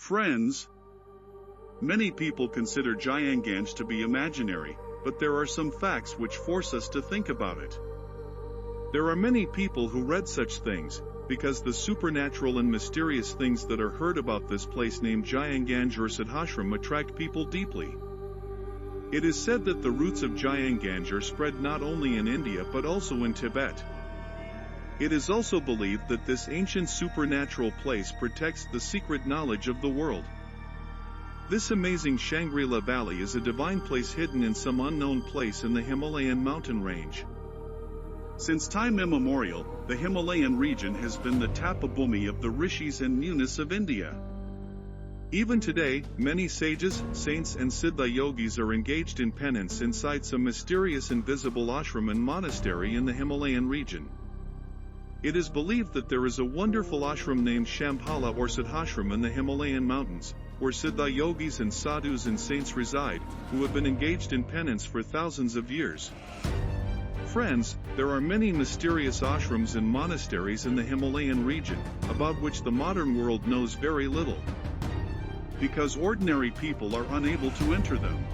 Friends, many people consider Jayanganj to be imaginary, but there are some facts which force us to think about it. There are many people who read such things, because the supernatural and mysterious things that are heard about this place named Jayanganj or Siddhashram attract people deeply. It is said that the roots of Jayanganj are spread not only in India but also in Tibet. It is also believed that this ancient supernatural place protects the secret knowledge of the world. This amazing Shangri-La Valley is a divine place hidden in some unknown place in the Himalayan mountain range. Since time immemorial, the Himalayan region has been the Tapabhumi of the rishis and munis of India. Even today, many sages, saints and siddha yogis are engaged in penance inside some mysterious invisible ashram and monastery in the Himalayan region. It is believed that there is a wonderful ashram named Shambhala or Siddhashram in the Himalayan mountains, where siddha yogis and sadhus and saints reside, who have been engaged in penance for thousands of years. Friends, there are many mysterious ashrams and monasteries in the Himalayan region, about which the modern world knows very little, because ordinary people are unable to enter them.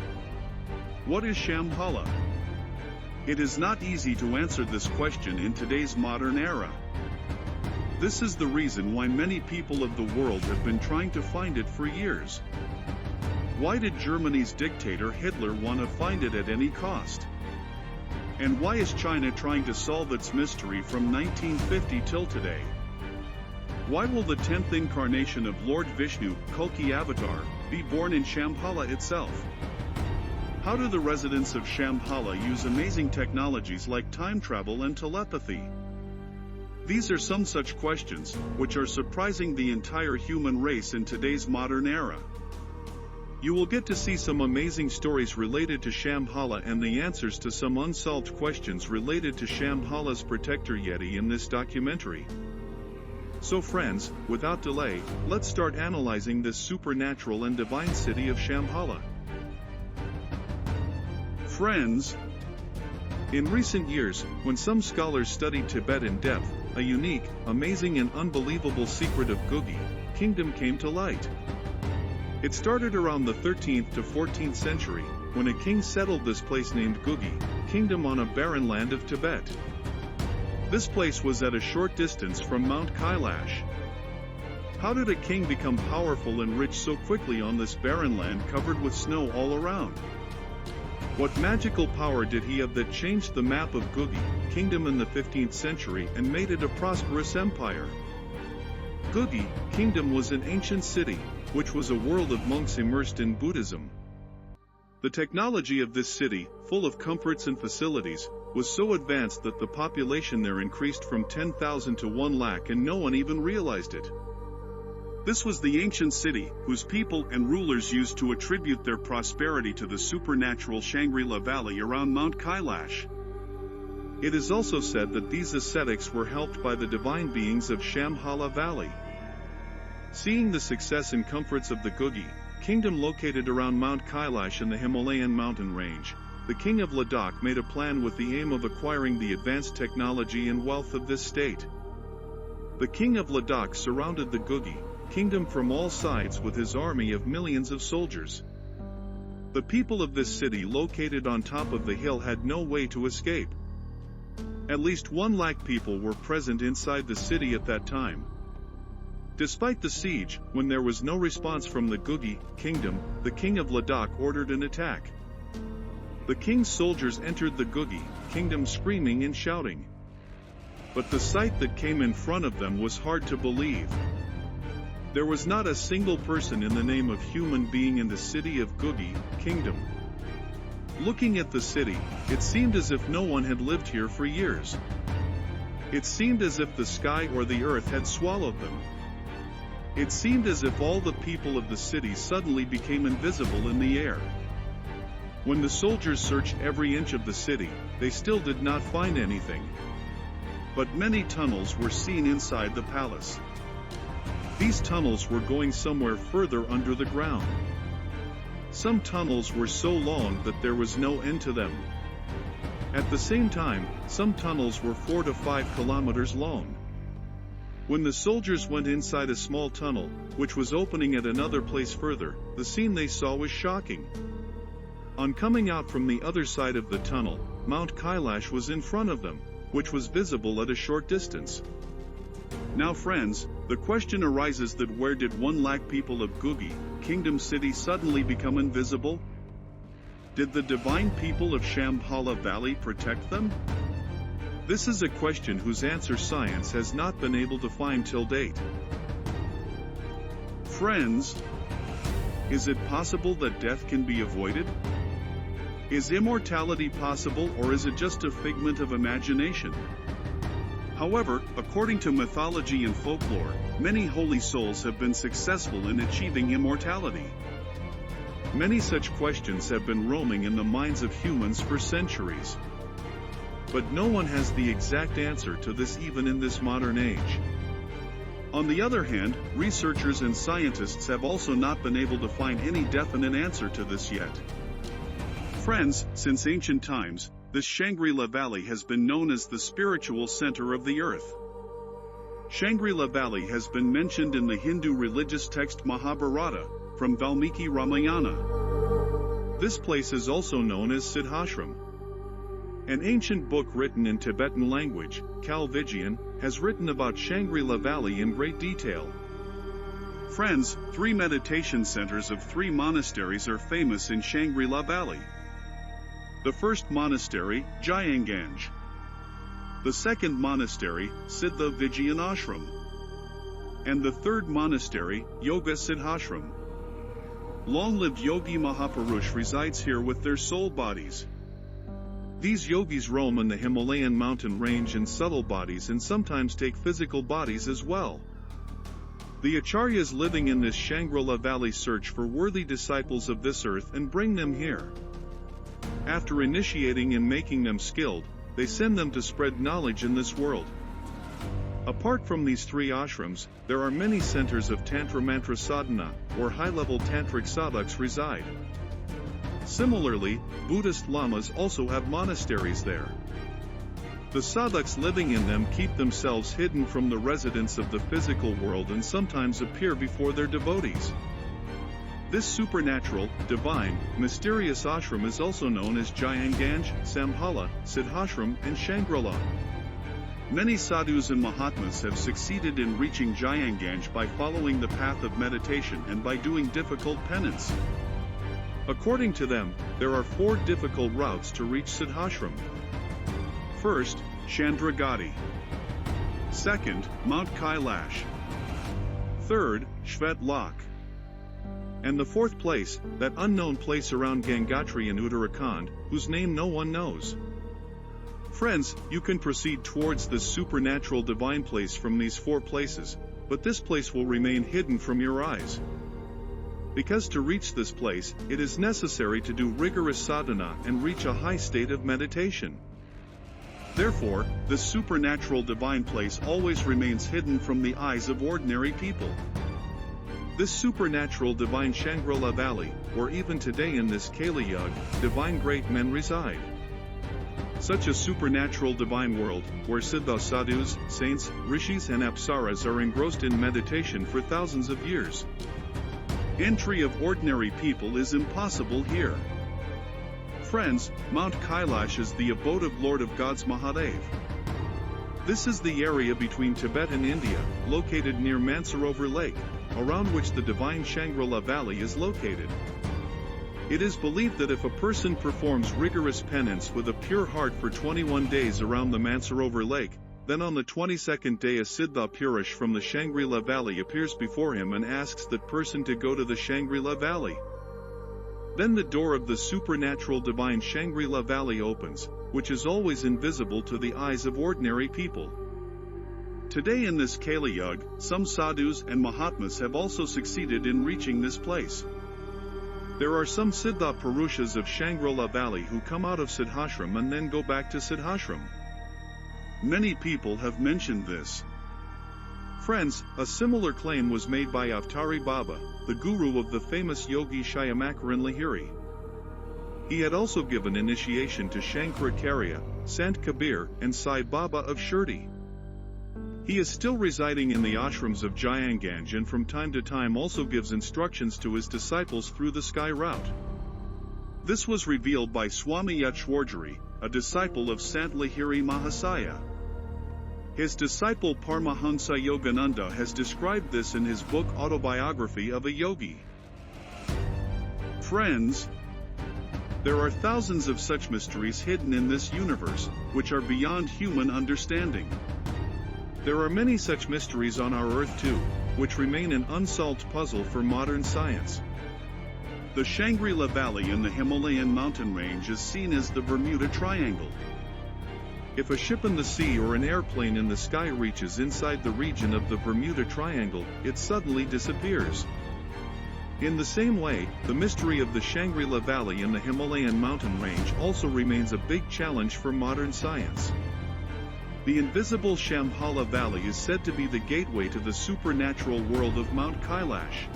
What is Shambhala? It is not easy to answer this question in today's modern era. This is the reason why many people of the world have been trying to find it for years. Why did Germany's dictator Hitler want to find it at any cost? And why is China trying to solve its mystery from 1950 till today? Why will the 10th incarnation of Lord Vishnu, Kalki avatar, be born in Shambhala itself? How do the residents of Shambhala use amazing technologies like time travel and telepathy? These are some such questions, which are surprising the entire human race in today's modern era. You will get to see some amazing stories related to Shambhala and the answers to some unsolved questions related to Shambhala's protector Yeti in this documentary. So friends, without delay, let's start analyzing this supernatural and divine city of Shambhala. Friends, in recent years, when some scholars studied Tibet in depth, a unique, amazing and unbelievable secret of Gugi kingdom came to light. It started around the 13th to 14th century, when a king settled this place named Gugi kingdom on a barren land of Tibet. This place was at a short distance from Mount Kailash. How did a king become powerful and rich so quickly on this barren land covered with snow all around? What magical power did he have that changed the map of Gugi kingdom in the 15th century and made it a prosperous empire? Gugi kingdom was an ancient city, which was a world of monks immersed in Buddhism. The technology of this city, full of comforts and facilities, was so advanced that the population there increased from 10,000 to 1 lakh and no one even realized it. This was the ancient city, whose people and rulers used to attribute their prosperity to the supernatural Shangri-La Valley around Mount Kailash. It is also said that these ascetics were helped by the divine beings of Shambhala Valley. Seeing the success and comforts of the Gugi kingdom located around Mount Kailash in the Himalayan mountain range, the king of Ladakh made a plan with the aim of acquiring the advanced technology and wealth of this state. The king of Ladakh surrounded the Gugi kingdom from all sides with his army of millions of soldiers. The people of this city located on top of the hill had no way to escape. At least 1 lakh people were present inside the city at that time. Despite the siege, when there was no response from the Gugi kingdom, the king of Ladakh ordered an attack. The king's soldiers entered the Gugi kingdom screaming and shouting. But the sight that came in front of them was hard to believe. There was not a single person in the name of human being in the city of Gugi kingdom. Looking at the city, it seemed as if no one had lived here for years. It seemed as if the sky or the earth had swallowed them. It seemed as if all the people of the city suddenly became invisible in the air. When the soldiers searched every inch of the city, they still did not find anything. But many tunnels were seen inside the palace. These tunnels were going somewhere further under the ground. Some tunnels were so long that there was no end to them. At the same time, some tunnels were 4 to 5 kilometers long. When the soldiers went inside a small tunnel, which was opening at another place further, the scene they saw was shocking. On coming out from the other side of the tunnel, Mount Kailash was in front of them, which was visible at a short distance. Now friends, the question arises that where did 1 lakh people of Gugi, Kingdom City suddenly become invisible? Did the divine people of Shambhala Valley protect them? This is a question whose answer science has not been able to find till date. Friends, is it possible that death can be avoided? Is immortality possible, or is it just a figment of imagination? However, according to mythology and folklore, many holy souls have been successful in achieving immortality. Many such questions have been roaming in the minds of humans for centuries. But no one has the exact answer to this even in this modern age. On the other hand, researchers and scientists have also not been able to find any definite answer to this yet. Friends, since ancient times, this Shangri-La Valley has been known as the spiritual center of the earth. Shangri-La Valley has been mentioned in the Hindu religious text Mahabharata, from Valmiki Ramayana. This place is also known as Siddhashram. An ancient book written in Tibetan language, Kalvijian, has written about Shangri-La Valley in great detail. Friends, 3 meditation centers of 3 monasteries are famous in Shangri-La Valley. The first monastery, Jayanganj. The second monastery, Siddha Vijayan Ashram. And the third monastery, Yoga Siddhashram. Long-lived Yogi Mahapurush resides here with their soul bodies. These yogis roam in the Himalayan mountain range in subtle bodies and sometimes take physical bodies as well. The acharyas living in this Shangri-La Valley search for worthy disciples of this earth and bring them here. After initiating and making them skilled, they send them to spread knowledge in this world. Apart from these 3 ashrams, there are many centers of Tantra Mantra Sadhana, where high-level tantric sadhaks reside. Similarly, Buddhist lamas also have monasteries there. The sadhaks living in them keep themselves hidden from the residents of the physical world and sometimes appear before their devotees. This supernatural, divine, mysterious ashram is also known as Jayanganj, Shambhala, Siddhashram, and Shangri-La. Many sadhus and mahatmas have succeeded in reaching Jayanganj by following the path of meditation and by doing difficult penance. According to them, there are 4 difficult routes to reach Siddhashram. First, Chandragati. Second, Mount Kailash. Third, Shvet Lok. And the 4th place, that unknown place around Gangotri in Uttarakhand, whose name no one knows. Friends, you can proceed towards this supernatural divine place from these 4 places, but this place will remain hidden from your eyes. Because to reach this place, it is necessary to do rigorous sadhana and reach a high state of meditation. Therefore, this supernatural divine place always remains hidden from the eyes of ordinary people. This supernatural divine Shangri-La Valley, where even today in this Kali Yuga, divine great men reside. Such a supernatural divine world, where Siddha sadhus, saints, rishis and apsaras are engrossed in meditation for thousands of years. Entry of ordinary people is impossible here. Friends, Mount Kailash is the abode of Lord of Gods Mahadev. This is the area between Tibet and India, located near Mansarovar Lake, around which the divine Shangri-La Valley is located. It is believed that if a person performs rigorous penance with a pure heart for 21 days around the Mansarovar Lake, then on the 22nd day a Siddha Purush from the Shangri-La Valley appears before him and asks that person to go to the Shangri-La Valley. Then the door of the supernatural divine Shangri-La Valley opens, which is always invisible to the eyes of ordinary people. Today in this Kali Yuga, some sadhus and mahatmas have also succeeded in reaching this place. There are some Siddha Purushas of Shangri-La Valley who come out of Siddhashram and then go back to Siddhashram. Many people have mentioned this. Friends, a similar claim was made by Avtari Baba, the guru of the famous yogi Shyamakran Lahiri. He had also given initiation to Shankaracharya, Sant Kabir, and Sai Baba of Shirdi. He is still residing in the ashrams of Jayanganj and from time to time also gives instructions to his disciples through the sky route. This was revealed by Swami Yatshwarjari, a disciple of Sant Lahiri Mahasaya. His disciple Paramahansa Yogananda has described this in his book Autobiography of a Yogi. Friends, there are thousands of such mysteries hidden in this universe, which are beyond human understanding. There are many such mysteries on our earth too, which remain an unsolved puzzle for modern science. The Shangri-La Valley in the Himalayan mountain range is seen as the Bermuda Triangle. If a ship in the sea or an airplane in the sky reaches inside the region of the Bermuda Triangle, it suddenly disappears. In the same way, the mystery of the Shangri-La Valley in the Himalayan mountain range also remains a big challenge for modern science. The invisible Shambhala Valley is said to be the gateway to the supernatural world of Mount Kailash.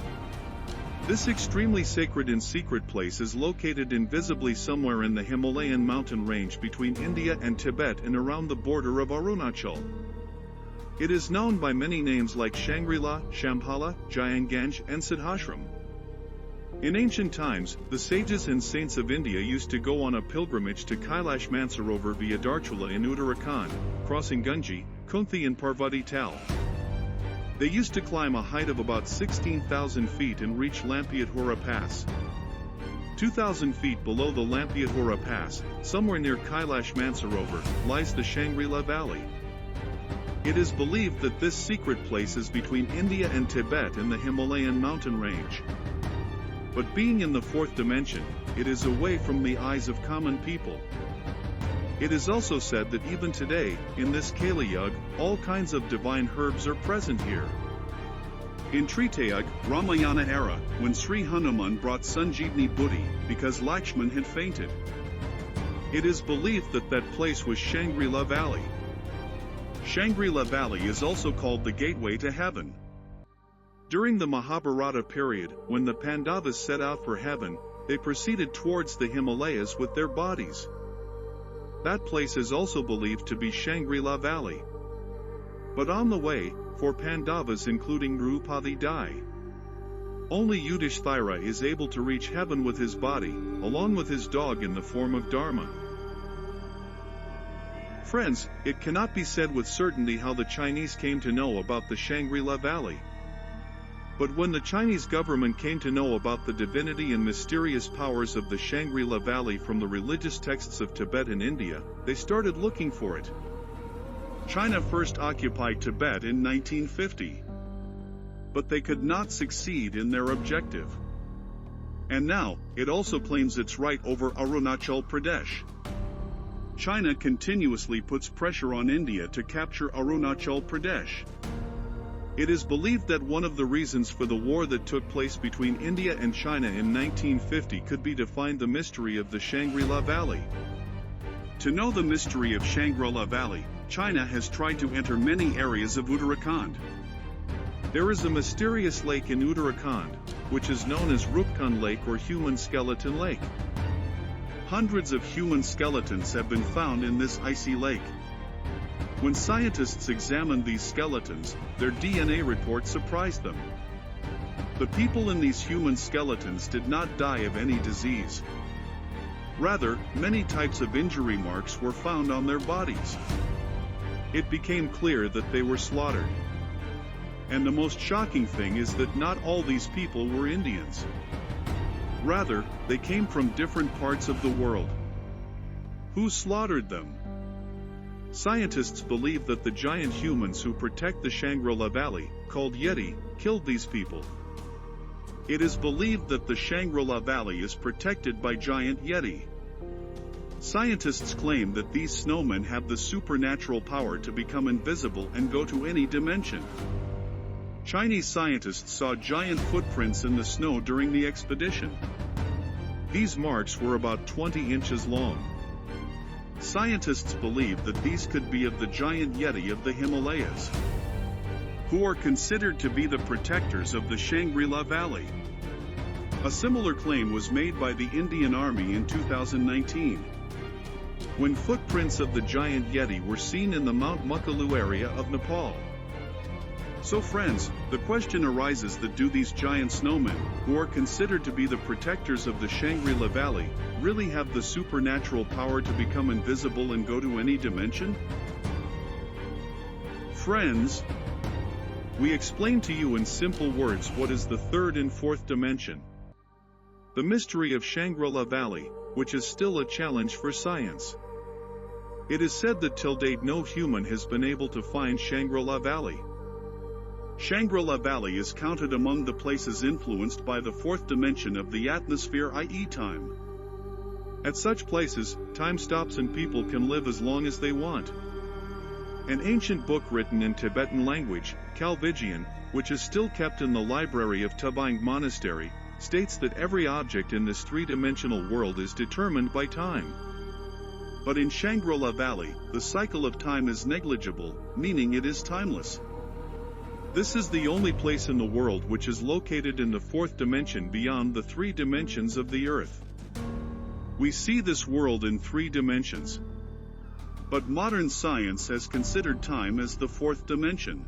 This extremely sacred and secret place is located invisibly somewhere in the Himalayan mountain range between India and Tibet and around the border of Arunachal. It is known by many names like Shangri-La, Shambhala, Jayanganj, and Siddhashram. In ancient times, the sages and saints of India used to go on a pilgrimage to Kailash Mansarovar via Dharchula in Uttarakhand, crossing Gunji, Kunthi and Parvati Tal. They used to climb a height of about 16,000 feet and reach Lampiathura Pass. 2,000 feet below the Lampiathura Pass, somewhere near Kailash Mansarovar, lies the Shangri-La Valley. It is believed that this secret place is between India and Tibet in the Himalayan mountain range. But being in the fourth dimension, it is away from the eyes of common people. It is also said that even today, in this Kali Yuga, all kinds of divine herbs are present here. In Tretayuga, Ramayana era, when Sri Hanuman brought Sanjeevani Buddhi, because Lakshman had fainted. It is believed that that place was Shangri-La Valley. Shangri-La Valley is also called the gateway to heaven. During the Mahabharata period, when the Pandavas set out for heaven, they proceeded towards the Himalayas with their bodies. That place is also believed to be Shangri-La Valley. But on the way, 4 Pandavas including Draupadi die. Only Yudhishthira is able to reach heaven with his body, along with his dog in the form of Dharma. Friends, it cannot be said with certainty how the Chinese came to know about the Shangri-La Valley. But when the Chinese government came to know about the divinity and mysterious powers of the Shangri-La Valley from the religious texts of Tibet and India, they started looking for it. China first occupied Tibet in 1950. But they could not succeed in their objective. And now, it also claims its right over Arunachal Pradesh. China continuously puts pressure on India to capture Arunachal Pradesh. It is believed that one of the reasons for the war that took place between India and China in 1950 could be to find the mystery of the Shangri-La Valley. To know the mystery of Shangri-La Valley, China has tried to enter many areas of Uttarakhand. There is a mysterious lake in Uttarakhand, which is known as Roopkund Lake or Human Skeleton Lake. Hundreds of human skeletons have been found in this icy lake. When scientists examined these skeletons, their DNA report surprised them. The people in these human skeletons did not die of any disease. Rather, many types of injury marks were found on their bodies. It became clear that they were slaughtered. And the most shocking thing is that not all these people were Indians. Rather, they came from different parts of the world. Who slaughtered them? Scientists believe that the giant humans who protect the Shangri-La Valley, called Yeti, killed these people. It is believed that the Shangri-La Valley is protected by giant Yeti. Scientists claim that these snowmen have the supernatural power to become invisible and go to any dimension. Chinese scientists saw giant footprints in the snow during the expedition. These marks were about 20 inches long. Scientists believe that these could be of the giant Yeti of the Himalayas, who are considered to be the protectors of the Shangri-La Valley. A similar claim was made by the Indian Army in 2019, when footprints of the giant Yeti were seen in the Mount Kailash area of Nepal. So friends, the question arises that do these giant snowmen, who are considered to be the protectors of the Shangri-La Valley, really have the supernatural power to become invisible and go to any dimension? Friends, we explain to you in simple words what is the third and fourth dimension. The mystery of Shangri-La Valley, which is still a challenge for science. It is said that till date no human has been able to find Shangri-La Valley. Shangri-La Valley is counted among the places influenced by the fourth dimension of the atmosphere, i.e. time. At such places, time stops and people can live as long as they want. An ancient book written in Tibetan language, Kalvijian, which is still kept in the library of Tubang Monastery, states that every object in this three-dimensional world is determined by time. But in Shangri-La Valley, the cycle of time is negligible, meaning it is timeless. This is the only place in the world which is located in the fourth dimension beyond the three dimensions of the earth. We see this world in three dimensions. But modern science has considered time as the fourth dimension.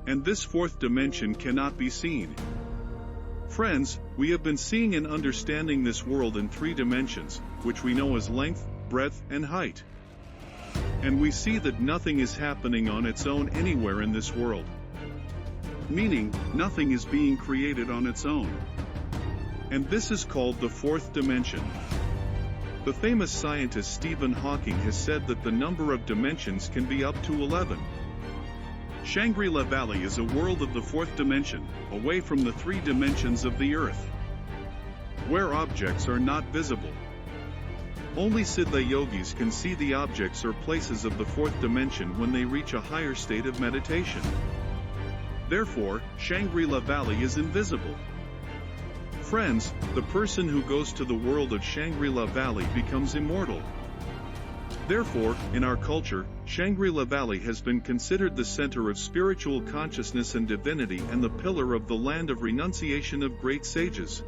And this fourth dimension cannot be seen. Friends, we have been seeing and understanding this world in three dimensions, which we know as length, breadth, and height. And we see that nothing is happening on its own anywhere in this world. Meaning, nothing is being created on its own. And this is called the fourth dimension. The famous scientist Stephen Hawking has said that the number of dimensions can be up to 11. Shangri-La Valley is a world of the fourth dimension, away from the three dimensions of the earth, where objects are not visible. Only Siddha yogis can see the objects or places of the fourth dimension when they reach a higher state of meditation. Therefore, Shangri-La Valley is invisible. Friends, the person who goes to the world of Shangri-La Valley becomes immortal. Therefore, in our culture, Shangri-La Valley has been considered the center of spiritual consciousness and divinity and the pillar of the land of renunciation of great sages.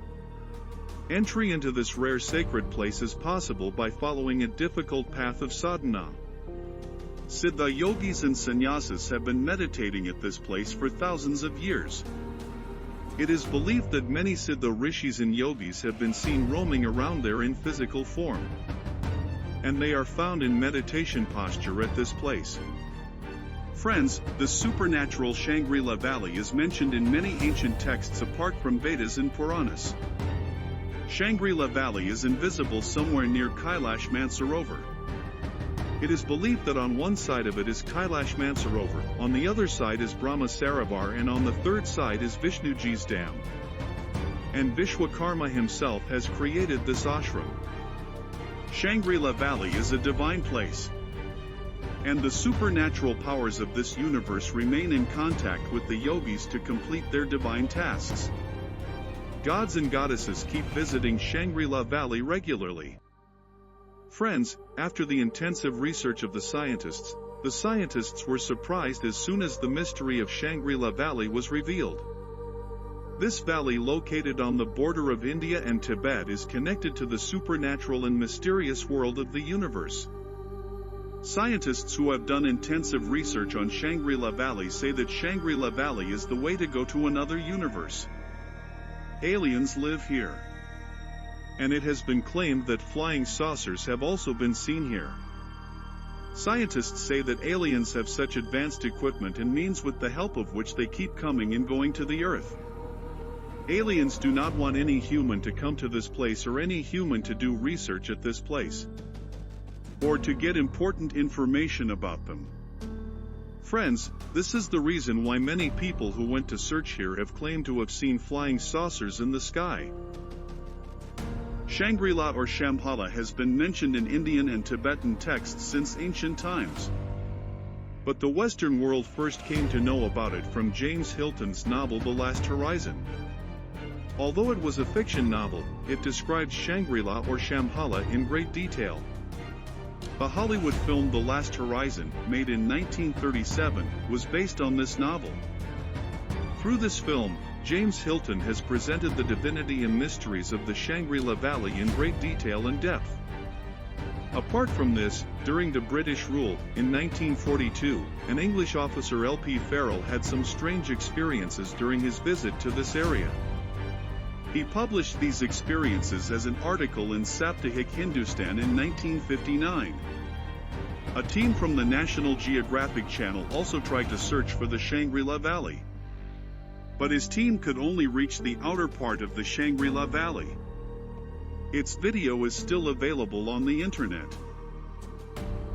Entry into this rare sacred place is possible by following a difficult path of sadhana. Siddha yogis and sannyasis have been meditating at this place for thousands of years. It is believed that many Siddha rishis and yogis have been seen roaming around there in physical form. And they are found in meditation posture at this place. Friends, the supernatural Shangri-La Valley is mentioned in many ancient texts apart from Vedas and Puranas. Shangri-La Valley is invisible somewhere near Kailash Mansarovar. It is believed that on one side of it is Kailash Mansarovar, on the other side is Brahma Sarovar, and on the third side is Vishnuji's dam. And Vishwakarma himself has created this ashram. Shangri-La Valley is a divine place. And the supernatural powers of this universe remain in contact with the yogis to complete their divine tasks. Gods and goddesses keep visiting Shangri-La Valley regularly. Friends, after the intensive research of the scientists were surprised as soon as the mystery of Shangri-La Valley was revealed. This valley located on the border of India and Tibet is connected to the supernatural and mysterious world of the universe. Scientists who have done intensive research on Shangri-La Valley say that Shangri-La Valley is the way to go to another universe. Aliens live here. And it has been claimed that flying saucers have also been seen here. Scientists say that aliens have such advanced equipment and means with the help of which they keep coming and going to the earth. Aliens do not want any human to come to this place or any human to do research at this place, or to get important information about them. Friends, this is the reason why many people who went to search here have claimed to have seen flying saucers in the sky. Shangri-La or Shambhala has been mentioned in Indian and Tibetan texts since ancient times. But the Western world first came to know about it from James Hilton's novel The Last Horizon. Although it was a fiction novel, it describes Shangri-La or Shambhala in great detail. The Hollywood film The Last Horizon, made in 1937, was based on this novel. Through this film, James Hilton has presented the divinity and mysteries of the Shangri-La Valley in great detail and depth. Apart from this, during the British rule, in 1942, an English officer L.P. Farrell had some strange experiences during his visit to this area. He published these experiences as an article in Saptahik Hindustan in 1959. A team from the National Geographic Channel also tried to search for the Shangri-La Valley. But his team could only reach the outer part of the Shangri-La Valley. Its video is still available on the internet.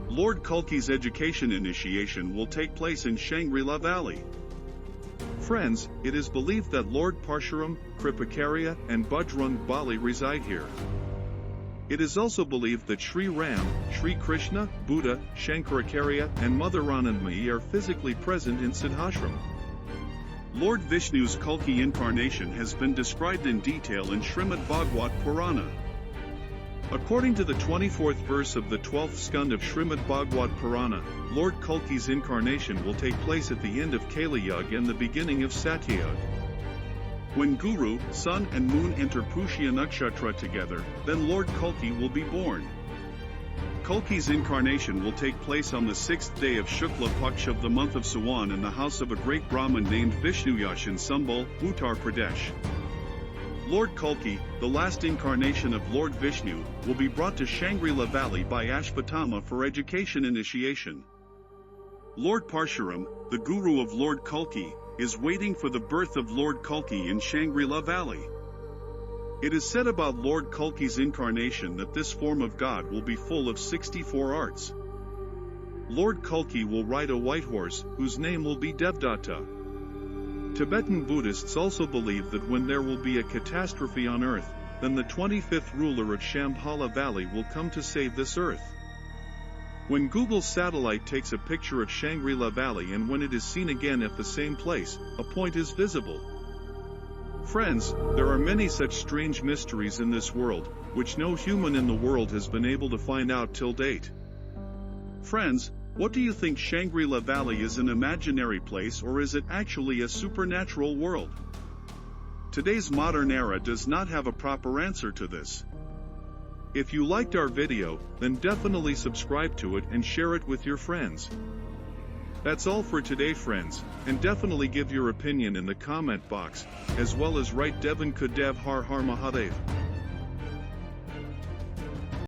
Lord Kalki's education initiation will take place in Shangri-La Valley. Friends, it is believed that Lord Parshuram, Kripakarya, and Bajrang Bali reside here. It is also believed that Sri Ram, Sri Krishna, Buddha, Shankaracharya, and Mother Anandamayi are physically present in Siddhashram. Lord Vishnu's Kalki incarnation has been described in detail in Srimad Bhagavad Purana. According to the 24th verse of the 12th skand of Srimad Bhagavad Purana, Lord Kalki's incarnation will take place at the end of Kali Yuga and the beginning of Satyayuga. When Guru, Sun and Moon enter Pushya Nakshatra together, then Lord Kalki will be born. Kalki's incarnation will take place on the 6th day of Shukla Paksh of the month of Sawan in the house of a great Brahmin named Vishnuyash in Sambal, Uttar Pradesh. Lord Kalki, the last incarnation of Lord Vishnu, will be brought to Shangri-La Valley by Ashvatthama for education initiation. Lord Parshuram, the guru of Lord Kalki, is waiting for the birth of Lord Kalki in Shangri-La Valley. It is said about Lord Kalki's incarnation that this form of God will be full of 64 arts. Lord Kalki will ride a white horse, whose name will be Devdatta. Tibetan Buddhists also believe that when there will be a catastrophe on earth, then the 25th ruler of Shambhala Valley will come to save this earth. When Google satellite takes a picture of Shangri-La Valley and when it is seen again at the same place, a point is visible. Friends, there are many such strange mysteries in this world, which no human in the world has been able to find out till date. Friends, what do you think? Shangri-La Valley is an imaginary place, or is it actually a supernatural world? Today's modern era does not have a proper answer to this. If you liked our video, then definitely subscribe to it and share it with your friends. That's all for today, friends, and definitely give your opinion in the comment box, as well as write Devan Kudev Har Har Mahadev.